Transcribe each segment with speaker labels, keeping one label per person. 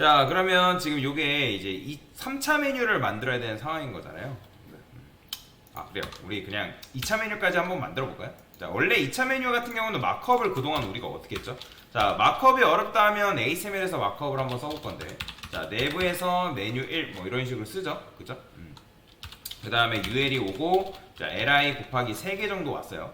Speaker 1: 자, 그러면 지금 요게 이제 이 3차 메뉴를 만들어야 되는 상황인 거잖아요. 아, 그래요. 우리 그냥 2차 메뉴까지 한번 만들어 볼까요? 자, 원래 2차 메뉴 같은 경우는 마크업을 그동안 우리가 어떻게 했죠? 자, 마크업이 어렵다 하면 ASML에서 마크업을 한번 써볼 건데, 자, 내부에서 메뉴 1, 뭐 이런 식으로 쓰죠. 그죠? 그 다음에 UL이 오고, 자, LI 곱하기 3개 정도 왔어요.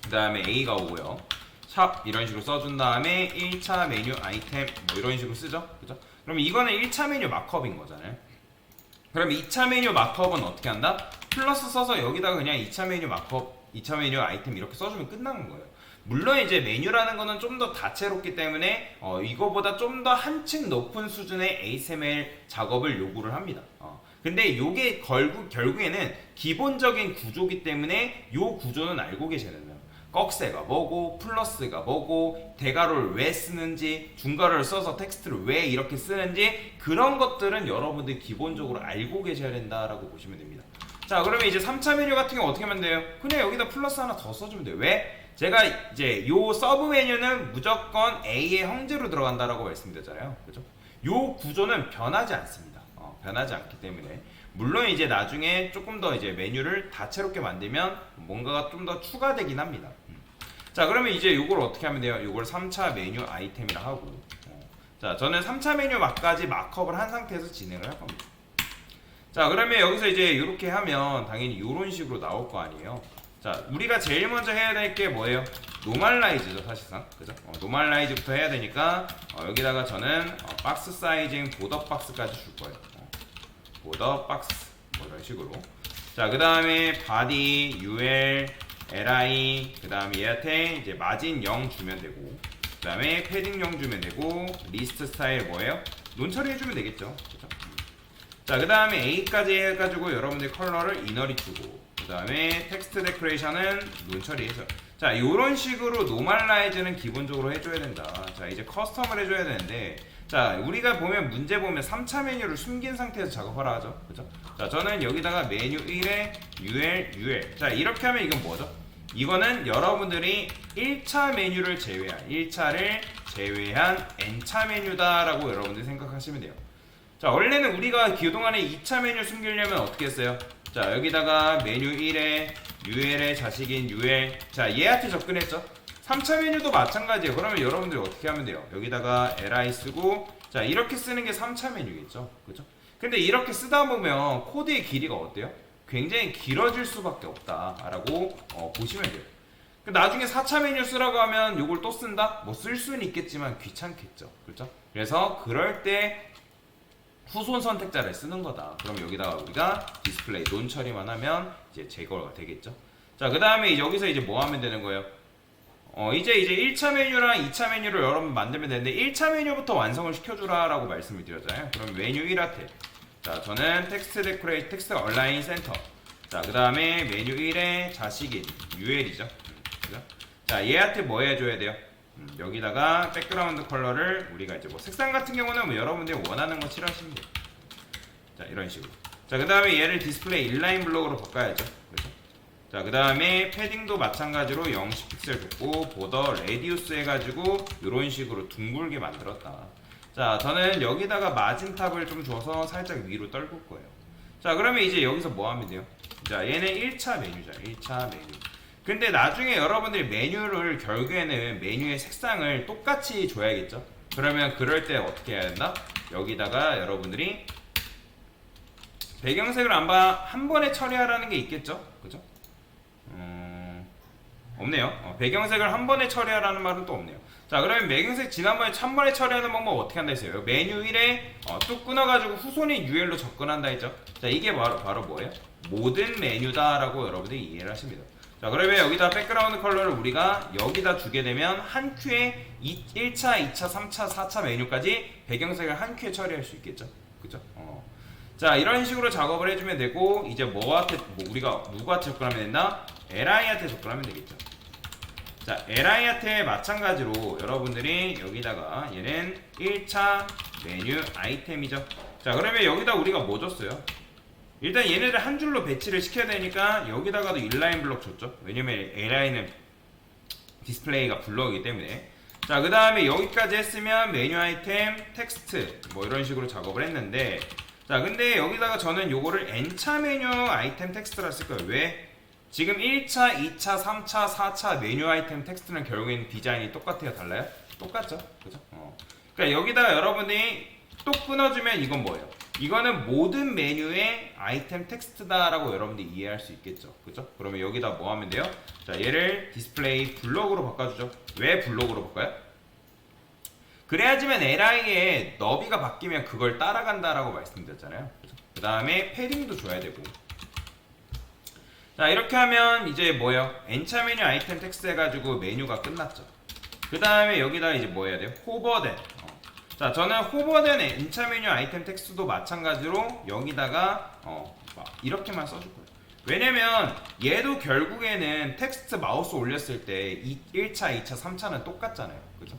Speaker 1: 그 다음에 A가 오고요. 샵 이런 식으로 써준 다음에 1차 메뉴 아이템 뭐 이런 식으로 쓰죠. 그죠? 그럼 이거는 1차 메뉴 마크업인 거잖아요. 그럼 2차 메뉴 마크업은 어떻게 한다? 플러스 써서 여기다가 그냥 2차 메뉴 마크업, 2차 메뉴 아이템 이렇게 써주면 끝나는 거예요. 물론 이제 메뉴라는 거는 좀 더 다채롭기 때문에 이거보다 좀 더 한층 높은 수준의 ASML 작업을 요구를 합니다. 근데 요게 결국에는 기본적인 구조기 때문에 요 구조는 알고 계셔야 돼요. 꺽쇠가 뭐고 플러스가 뭐고 대괄호를 왜 쓰는지 중괄호를 써서 텍스트를 왜 이렇게 쓰는지 그런 것들은 여러분들이 기본적으로 알고 계셔야 된다라고 보시면 됩니다. 자, 그러면 이제 3차 메뉴 같은 경우 어떻게 하면 돼요? 그냥 여기다 플러스 하나 더 써주면 돼요. 왜? 제가 이제 요 서브 메뉴는 무조건 A의 형제로 들어간다라고 말씀드렸잖아요. 그죠? 요 구조는 변하지 않습니다. 변하지 않기 때문에 물론 이제 나중에 조금 더 이제 메뉴를 다채롭게 만들면 뭔가가 좀 더 추가되긴 합니다. 자, 그러면 이제 요걸 어떻게 하면 돼요? 요걸 3차 메뉴 아이템이라 하고 자, 저는 3차 메뉴 막까지 마크업을 한 상태에서 진행을 할 겁니다. 자, 그러면 여기서 이제 이렇게 하면 당연히 이런 식으로 나올 거 아니에요. 자, 우리가 제일 먼저 해야 될 게 뭐예요? 노멀라이즈죠, 사실상. 그죠? 노멀라이즈부터 해야 되니까 여기다가 저는 박스 사이징 보더 박스까지 줄 거예요. 보더 박스 뭐 이런 식으로. 자, 그 다음에 바디 UL LI 그 다음에 얘한테 이제 마진 0 주면 되고 그 다음에 패딩 0 주면 되고 리스트 스타일 뭐예요? 논 처리해주면 되겠죠. 그죠? 자, 그 다음에 A까지 해가지고 여러분들 컬러를 이너리 주고 그 다음에 텍스트 데코레이션은 논 처리해줘. 자, 요런 식으로 노멀라이즈는 기본적으로 해줘야 된다. 자, 이제 커스텀을 해줘야 되는데 자, 우리가 보면 문제 보면 3차 메뉴를 숨긴 상태에서 작업하라 하죠. 그죠? 자, 저는 여기다가 메뉴 1에 UL 자, 이렇게 하면 이건 뭐죠? 이거는 여러분들이 1차 메뉴를 제외한 1차를 제외한 N차 메뉴다라고 여러분들이 생각하시면 돼요. 자, 원래는 우리가 그동안에 2차 메뉴 숨기려면 어떻게 했어요? 자, 여기다가 메뉴 1에 UL의 자식인 UL 자, 얘한테 접근했죠? 3차 메뉴도 마찬가지예요. 그러면 여러분들이 어떻게 하면 돼요? 여기다가 li 쓰고 자, 이렇게 쓰는 게 3차 메뉴겠죠. 그죠? 근데 이렇게 쓰다 보면 코드의 길이가 어때요? 굉장히 길어질 수밖에 없다라고 보시면 돼요. 나중에 4차 메뉴 쓰라고 하면 이걸 또 쓴다? 뭐 쓸 수는 있겠지만 귀찮겠죠. 그렇죠? 그래서 그럴 때 후손 선택자를 쓰는 거다. 그럼 여기다가 우리가 디스플레이 논 처리만 하면 이제 제거가 되겠죠. 자, 그 다음에 여기서 이제 뭐 하면 되는 거예요? 이제 1차 메뉴랑 2차 메뉴를 여러분 만들면 되는데 1차 메뉴부터 완성을 시켜주라 라고 말씀을 드렸잖아요. 그럼 메뉴 1한테 자, 저는 텍스트 데코레이트 텍스트 얼라인 센터 자, 그 다음에 메뉴 1의 자식인 UL이죠. 그죠? 자, 얘한테 뭐 해줘야 돼요? 여기다가 백그라운드 컬러를 우리가 이제 뭐 색상 같은 경우는 뭐 여러분들이 원하는 거 칠하시면 돼요. 자, 이런 식으로. 자, 그 다음에 얘를 디스플레이 인라인 블록으로 바꿔야죠. 그렇죠? 자, 그 다음에 패딩도 마찬가지로 0픽셀 줬고 보더 레디우스 해가지고 이런 식으로 둥글게 만들었다. 자, 저는 여기다가 마진 탑을 좀 줘서 살짝 위로 떨굴 거예요. 자, 그러면 이제 여기서 뭐 하면 돼요? 자, 얘는 1차 메뉴잖아요. 1차 메뉴. 근데 나중에 여러분들이 메뉴를 결국에는 메뉴의 색상을 똑같이 줘야겠죠? 그러면 그럴 때 어떻게 해야 된다? 여기다가 여러분들이 배경색을 한 번에 처리하라는 게 있겠죠? 그죠? 없네요. 배경색을 한 번에 처리하라는 말은 또 없네요. 자, 그러면 배경색 지난번에 한 번에 처리하는 방법 어떻게 한다 했어요? 메뉴 1에 뚝 끊어가지고 후손이 UL로 접근한다 했죠? 자, 이게 바로 뭐예요? 모든 메뉴다라고 여러분들이 이해를 하십니다. 자, 그러면 여기다 백그라운드 컬러를 우리가 여기다 주게 되면 한 큐에 1차, 2차, 3차, 4차 메뉴까지 배경색을 한 큐에 처리할 수 있겠죠? 그죠? 자, 이런 식으로 작업을 해주면 되고 이제 우리가 누구한테 접근하면 된다? li한테 접근하면 되겠죠. 자, li한테 마찬가지로 여러분들이 여기다가 얘는 1차 메뉴 아이템이죠. 자, 그러면 여기다 우리가 뭐 줬어요? 일단 얘네들 한 줄로 배치를 시켜야 되니까 여기다가도 인라인 블록 줬죠. 왜냐면 li는 디스플레이가 블록이기 때문에. 자, 그 다음에 여기까지 했으면 메뉴 아이템, 텍스트 뭐 이런 식으로 작업을 했는데, 자, 근데 여기다가 저는 요거를 n차 메뉴 아이템 텍스트라 쓸 거예요. 왜? 지금 1차, 2차, 3차, 4차 메뉴 아이템 텍스트는 결국엔 디자인이 똑같아요? 달라요? 똑같죠? 그죠? 그러니까 여기다가 여러분이 또 끊어주면 이건 뭐예요? 이거는 모든 메뉴의 아이템 텍스트다라고 여러분들이 이해할 수 있겠죠? 그죠? 그러면 여기다 뭐 하면 돼요? 자, 얘를 디스플레이 블록으로 바꿔주죠. 왜 블록으로 바꿔요? 그래야지만 li의 너비가 바뀌면 그걸 따라간다라고 말씀드렸잖아요. 그 다음에 패딩도 줘야 되고. 자, 이렇게 하면 이제 뭐예요? n차 메뉴 아이템 텍스트 해가지고 메뉴가 끝났죠. 그 다음에 여기다 이제 뭐 해야 돼요? 호버된. 자, 저는 호버된 n차 메뉴 아이템 텍스트도 마찬가지로 여기다가 이렇게만 써줄 거예요. 왜냐면 얘도 결국에는 텍스트 마우스 올렸을 때 1차, 2차, 3차는 똑같잖아요. 그죠?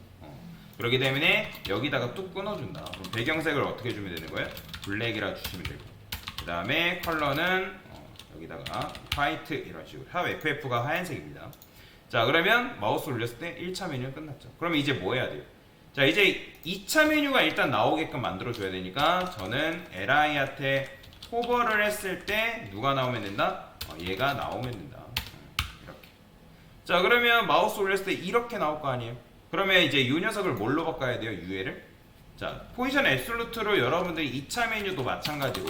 Speaker 1: 그렇기 때문에 여기다가 뚝 끊어준다. 그럼 배경색을 어떻게 주면 되는 거예요? 블랙이라 주시면 되고. 그 다음에 컬러는 여기다가 화이트 이런 식으로. 샵 FF가 하얀색입니다. 자, 그러면 마우스 올렸을 때 1차 메뉴는 끝났죠. 그러면 이제 뭐 해야 돼요? 자, 이제 2차 메뉴가 일단 나오게끔 만들어줘야 되니까 저는 li한테 호버를 했을 때 누가 나오면 된다? 얘가 나오면 된다. 이렇게. 자, 그러면 마우스 올렸을 때 이렇게 나올 거 아니에요? 그러면 이제 이 녀석을 뭘로 바꿔야 돼요? UL을? 자, 포지션 앱솔루트로 여러분들이 2차 메뉴도 마찬가지로,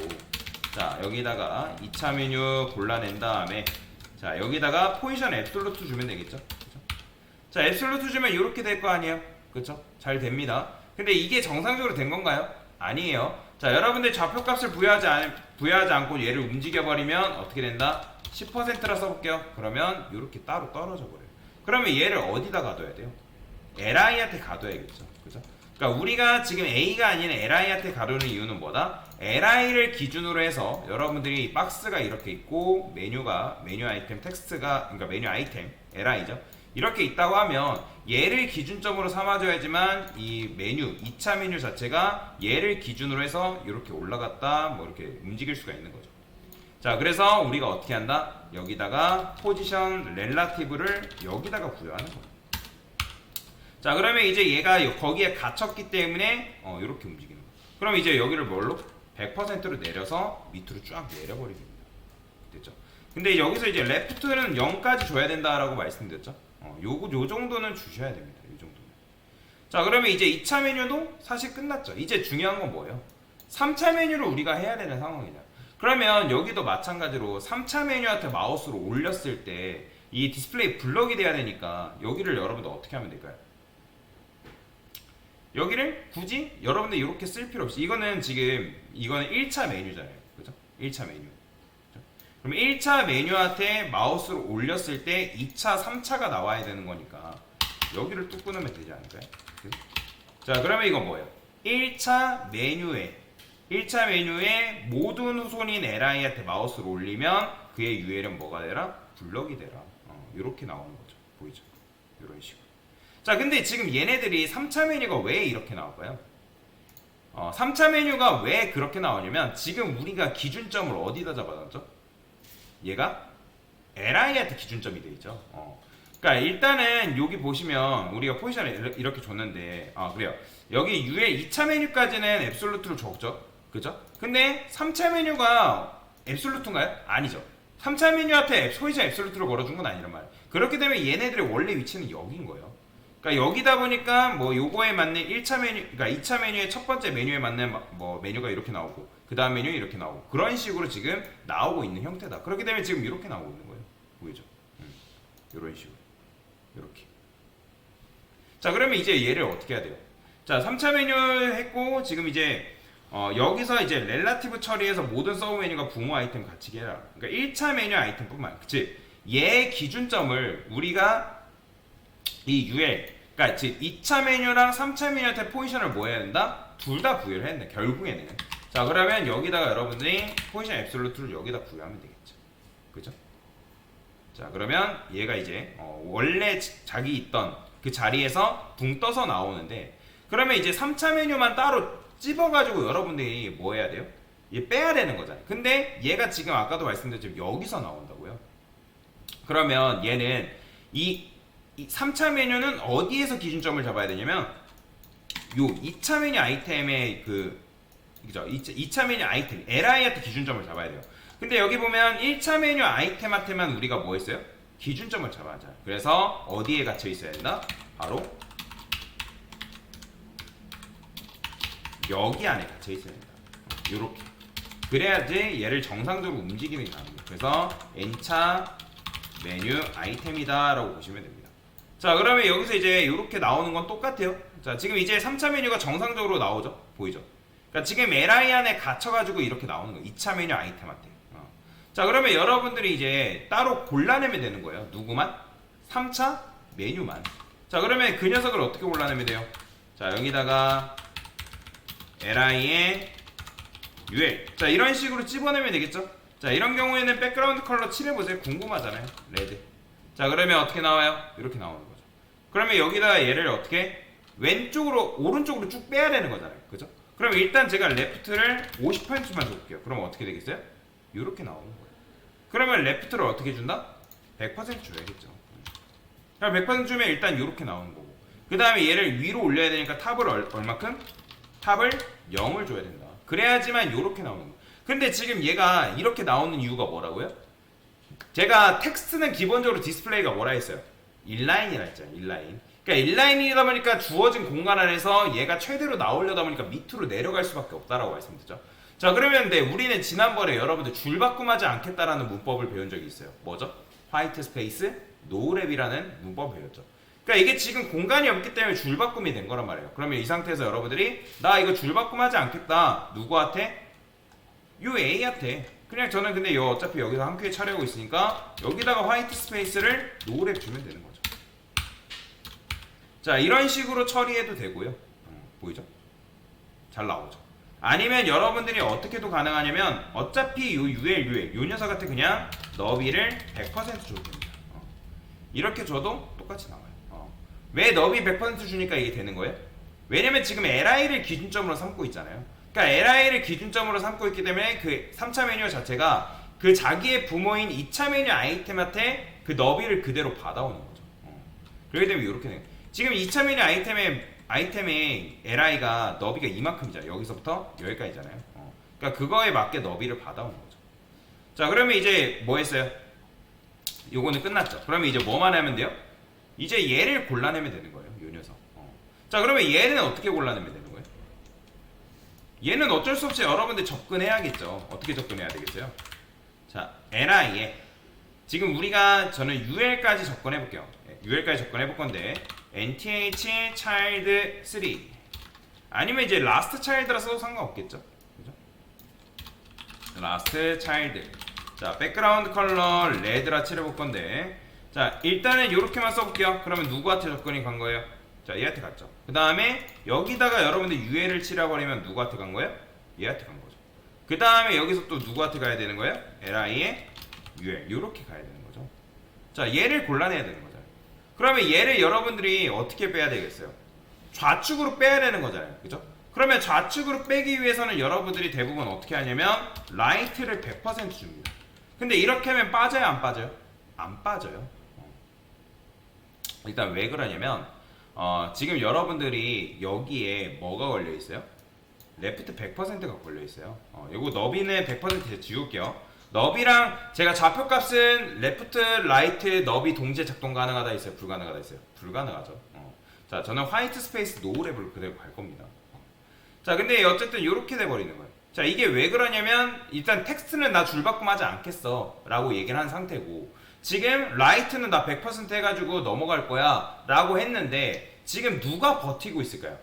Speaker 1: 자, 여기다가 2차 메뉴 골라낸 다음에, 자, 여기다가 포지션 앱솔루트 주면 되겠죠? 그쵸? 자, 앱솔루트 주면 이렇게 될 거 아니에요? 그쵸? 잘 됩니다. 근데 이게 정상적으로 된 건가요? 아니에요. 자, 여러분들 좌표값을 부여하지 않고 얘를 움직여버리면 어떻게 된다? 10%라 써볼게요. 그러면 이렇게 따로 떨어져 버려요. 그러면 얘를 어디다 가둬야 돼요? li한테 가둬야겠죠. 그죠? 그러니까 우리가 지금 a가 아닌 li한테 가두는 이유는 뭐다? li를 기준으로 해서 여러분들이 박스가 이렇게 있고 메뉴 아이템 텍스트가, 그러니까 메뉴 아이템 li죠. 이렇게 있다고 하면 얘를 기준점으로 삼아줘야지만 이 메뉴 2차 메뉴 자체가 얘를 기준으로 해서 이렇게 올라갔다 뭐 이렇게 움직일 수가 있는 거죠. 자, 그래서 우리가 어떻게 한다? 여기다가 포지션 렐라티브를 여기다가 부여하는 거예요. 자, 그러면 이제 얘가 거기에 갇혔기 때문에 이렇게 움직이는 거예요. 그럼 이제 여기를 뭘로? 100%로 내려서 밑으로 쫙 내려버리겠습니다. 됐죠? 근데 여기서 이제 레프트는 0까지 줘야 된다라고 말씀드렸죠? 요 정도는 주셔야 됩니다. 요 정도는. 자, 그러면 이제 2차 메뉴도 사실 끝났죠. 이제 중요한 건 뭐예요? 3차 메뉴를 우리가 해야 되는 상황이냐. 그러면 여기도 마찬가지로 3차 메뉴한테 마우스로 올렸을 때 이 디스플레이 블럭이 돼야 되니까 여기를 여러분들 어떻게 하면 될까요? 여기를 굳이 여러분들 이렇게 쓸 필요 없이, 이거는 1차 메뉴잖아요. 그죠? 1차 메뉴. 그럼 1차 메뉴한테 마우스를 올렸을 때 2차, 3차가 나와야 되는 거니까 여기를 뚝 끊으면 되지 않을까요? 자, 그러면 이건 뭐예요? 1차 메뉴에 모든 후손인 li한테 마우스를 올리면 그의 UL은 뭐가 되라? 블럭이 되라. 이렇게 나오는 거죠. 보이죠? 이런 식으로. 자, 근데 지금 얘네들이 3차 메뉴가 왜 이렇게 나올까요? 3차 메뉴가 왜 그렇게 나오냐면 지금 우리가 기준점을 어디다 잡아놨죠? 얘가 li한테 기준점이 돼 있죠. 그러니까 일단은 여기 보시면 우리가 포지션을 이렇게 줬는데, 그래요. 여기 UL 2차 메뉴까지는 앱솔루트를 줬죠. 그죠? 근데 3차 메뉴가 앱솔루트인가요? 아니죠. 3차 메뉴한테 포지션 앱솔루트를 걸어준 건 아니란 말이에요. 그렇기 때문에 얘네들의 원래 위치는 여기인 거예요. 그러니까 여기다 보니까 뭐 요거에 맞는 1차 메뉴, 그러니까 2차 메뉴의 첫 번째 메뉴에 맞는 뭐 메뉴가 이렇게 나오고 그 다음 메뉴 이렇게 나오고 그런 식으로 지금 나오고 있는 형태다. 그렇기 때문에 지금 이렇게 나오고 있는 거예요. 보이죠? 이런 식으로 이렇게. 자, 그러면 이제 얘를 어떻게 해야 돼요? 자, 3차 메뉴 했고 지금 이제 여기서 이제 렐라티브 처리해서 모든 서브 메뉴가 붕어 아이템 같이 해라. 그러니까 1차 메뉴 아이템뿐만, 그치? 얘 기준점을 우리가 이 UL, 그러니까 즉 2차 메뉴랑 3차 메뉴한테 포지션을 뭐 해야 된다? 둘 다 부여를 해야 된다. 결국에는. 자, 그러면 여기다가 여러분들이 포지션 앱솔루트를 여기다 부여하면 되겠죠. 그죠? 자, 그러면 얘가 이제 원래 자기 있던 그 자리에서 붕 떠서 나오는데, 그러면 이제 3차 메뉴만 따로 찝어가지고 여러분들이 뭐 해야 돼요? 얘 빼야 되는 거잖아요. 근데 얘가 지금 아까도 말씀드렸지만 여기서 나온다고요. 그러면 얘는 이 이 3차 메뉴는 어디에서 기준점을 잡아야 되냐면 요 2차 메뉴 아이템의 그죠? 2차 메뉴 아이템 LI한테 기준점을 잡아야 돼요. 근데 여기 보면 1차 메뉴 아이템한테만 우리가 뭐 했어요? 기준점을 잡아야 죠. 그래서 어디에 갇혀 있어야 된다? 바로 여기 안에 갇혀 있어야 된다. 요렇게. 그래야지 얘를 정상적으로 움직이는 게 가능해요. 그래서 n차 메뉴 아이템이다 라고 보시면 됩니다. 자, 그러면 여기서 이제 이렇게 나오는 건 똑같아요. 자, 지금 이제 3차 메뉴가 정상적으로 나오죠? 보이죠? 그러니까 지금 LI 안에 갇혀가지고 이렇게 나오는 거예요. 2차 메뉴 아이템한테. 자, 그러면 여러분들이 이제 따로 골라내면 되는 거예요. 누구만? 3차 메뉴만. 자, 그러면 그 녀석을 어떻게 골라내면 돼요? 자, 여기다가 LI에 UL. 자, 이런 식으로 집어내면 되겠죠? 자, 이런 경우에는 백그라운드 컬러 칠해보세요. 궁금하잖아요. 레드. 자, 그러면 어떻게 나와요? 이렇게 나오는 거죠. 그러면 여기다가 얘를 어떻게 왼쪽으로 오른쪽으로 쭉 빼야 되는 거잖아요. 그죠? 그럼 일단 제가 레프트를 50%만 줘볼게요. 그럼 어떻게 되겠어요? 이렇게 나오는 거예요. 그러면 레프트를 어떻게 준다? 100% 줘야겠죠. 그럼 100% 주면 일단 이렇게 나오는 거고, 그 다음에 얘를 위로 올려야 되니까 탑을 얼마큼? 탑을 0을 줘야 된다. 그래야지만 이렇게 나오는 거예요. 근데 지금 얘가 이렇게 나오는 이유가 뭐라고요? 제가 텍스트는 기본적으로 디스플레이가 뭐라 했어요? 인라인이라 했잖아요. 인라인. 그러니까 인라인이다 보니까 주어진 공간 안에서 얘가 최대로 나오려다 보니까 밑으로 내려갈 수밖에 없다라고 말씀드렸죠. 자, 그러면 네, 우리는 지난번에 여러분들 줄바꿈하지 않겠다라는 문법을 배운 적이 있어요. 뭐죠? 화이트 스페이스 노랩이라는 문법을 배웠죠. 그러니까 이게 지금 공간이 없기 때문에 줄바꿈이 된 거란 말이에요. 그러면 이 상태에서 여러분들이 나 이거 줄바꿈하지 않겠다. 누구한테? 요 A한테. 그냥 저는 근데 어차피 여기서 한 큐에 처리하고 있으니까 여기다가 화이트 스페이스를 노랩 주면 되는 거죠. 자, 이런 식으로 처리해도 되고요. 보이죠? 잘 나오죠. 아니면 여러분들이 어떻게도 가능하냐면 어차피 요 UL 요 녀석한테 그냥 너비를 100% 줘도 됩니다. 이렇게 줘도 똑같이 나와요. 왜 너비 100% 주니까 이게 되는 거예요? 왜냐면 지금 LI를 기준점으로 삼고 있잖아요. 그러니까 LI를 기준점으로 삼고 있기 때문에 그 3차 메뉴 자체가 그 자기의 부모인 2차 메뉴 아이템한테 그 너비를 그대로 받아오는 거죠. 그렇기 때문에 이렇게 돼요. 지금 2차 메뉴 아이템의 LI가 너비가 이만큼이잖아요. 여기서부터 여기까지잖아요. 그러니까 그거에 맞게 너비를 받아오는 거죠. 자, 그러면 이제 뭐 했어요? 요거는 끝났죠. 그러면 이제 뭐만 하면 돼요? 이제 얘를 골라내면 되는 거예요. 요 녀석. 자, 그러면 얘는 어떻게 골라내면 되는 거예요? 얘는 어쩔 수 없이 여러분들 접근해야겠죠. 어떻게 접근해야 되겠어요? 자, LI에 지금 저는 UL까지 접근해 볼게요. UL까지 접근해 볼 건데 NTH child 3 아니면 이제 last child라 써도 상관없겠죠. 그죠? last child. 자, 백그라운드 컬러 레드라 칠해 볼 건데, 자, 일단은 이렇게만 써볼게요. 그러면 누구한테 접근이 간 거예요? 자, 얘한테 갔죠. 그 다음에 여기다가 여러분들 UL을 칠해버리면 누구한테 간 거예요? 얘한테 간 거죠. 그 다음에 여기서 또 누구한테 가야 되는 거예요? LI에 UL. 이렇게 가야 되는 거죠. 자, 얘를 골라내야 되는 거죠. 그러면 얘를 여러분들이 어떻게 빼야 되겠어요? 좌측으로 빼야 되는 거잖아요. 그죠? 그러면 좌측으로 빼기 위해서는 여러분들이 대부분 어떻게 하냐면 라이트를 100% 줍니다. 근데 이렇게 하면 빠져요? 안 빠져요? 안 빠져요. 일단 왜 그러냐면 지금 여러분들이 여기에 뭐가 걸려 있어요? 레프트 100%가 걸려 있어요. 요거 너비는 100% 지울게요. 너비랑 제가 좌표값은 레프트, 라이트, 너비 동시에 작동 가능하다 있어요? 불가능하다 있어요? 불가능하죠. 자, 저는 화이트 스페이스 노랩을 그대로 갈 겁니다. 자, 근데 어쨌든 이렇게 돼버리는 거예요. 자, 이게 왜 그러냐면 일단 텍스트는 나 줄바꿈하지 않겠어 라고 얘기를 한 상태고, 지금 라이트는 나 100% 해가지고 넘어갈 거야 라고 했는데 지금 누가 버티고 있을까요?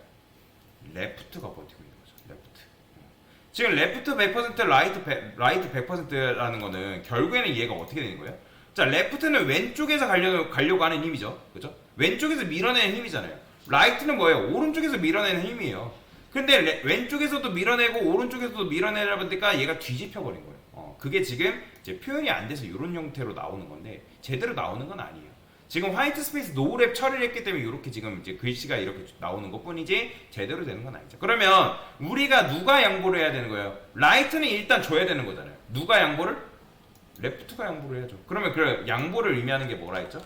Speaker 1: 레프트가 버티고 있는 거죠. 레프트. 지금 레프트 100% 라이트 100%라는 거는 결국에는 얘가 어떻게 되는 거예요? 자, 레프트는 왼쪽에서 가려고 하는 힘이죠. 그죠? 왼쪽에서 밀어내는 힘이잖아요. 라이트는 뭐예요? 오른쪽에서 밀어내는 힘이에요. 근데 왼쪽에서도 밀어내고 오른쪽에서도 밀어내다 보니까 얘가 뒤집혀 버린 거예요. 그게 지금 이제 표현이 안 돼서 이런 형태로 나오는 건데 제대로 나오는 건 아니에요. 지금 화이트 스페이스 노랩 처리를 했기 때문에 이렇게 지금 이제 글씨가 이렇게 나오는 것 뿐이지 제대로 되는 건 아니죠. 그러면 우리가 누가 양보를 해야 되는 거예요? 라이트는 일단 줘야 되는 거잖아요. 누가 양보를? 레프트가 양보를 해야죠. 그러면 그 양보를 의미하는 게 뭐라 했죠?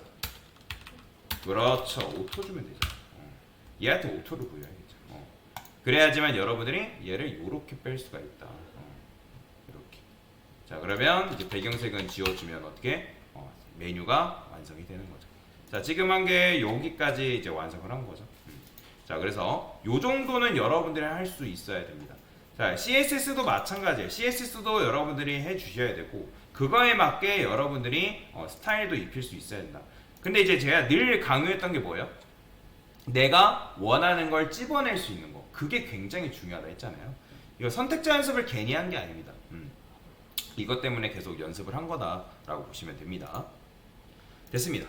Speaker 1: 그렇죠. 오토 주면 되죠. 얘한테 오토를 보여야겠죠. 그래야지만 여러분들이 얘를 이렇게 뺄 수가 있다. 이렇게. 자, 그러면 이제 배경색은 지워주면 어떻게 메뉴가 완성이 되는 거죠. 자, 지금 한 게 여기까지 이제 완성을 한 거죠. 자, 그래서 요 정도는 여러분들이 할 수 있어야 됩니다. 자, CSS도 마찬가지예요. CSS도 여러분들이 해주셔야 되고 그거에 맞게 여러분들이 스타일도 입힐 수 있어야 된다. 근데 이제 제가 늘 강요했던 게 뭐예요? 내가 원하는 걸 찝어낼 수 있는 거. 그게 굉장히 중요하다 했잖아요. 이거 선택자 연습을 괜히 한 게 아닙니다. 이것 때문에 계속 연습을 한 거다라고 보시면 됩니다. 됐습니다.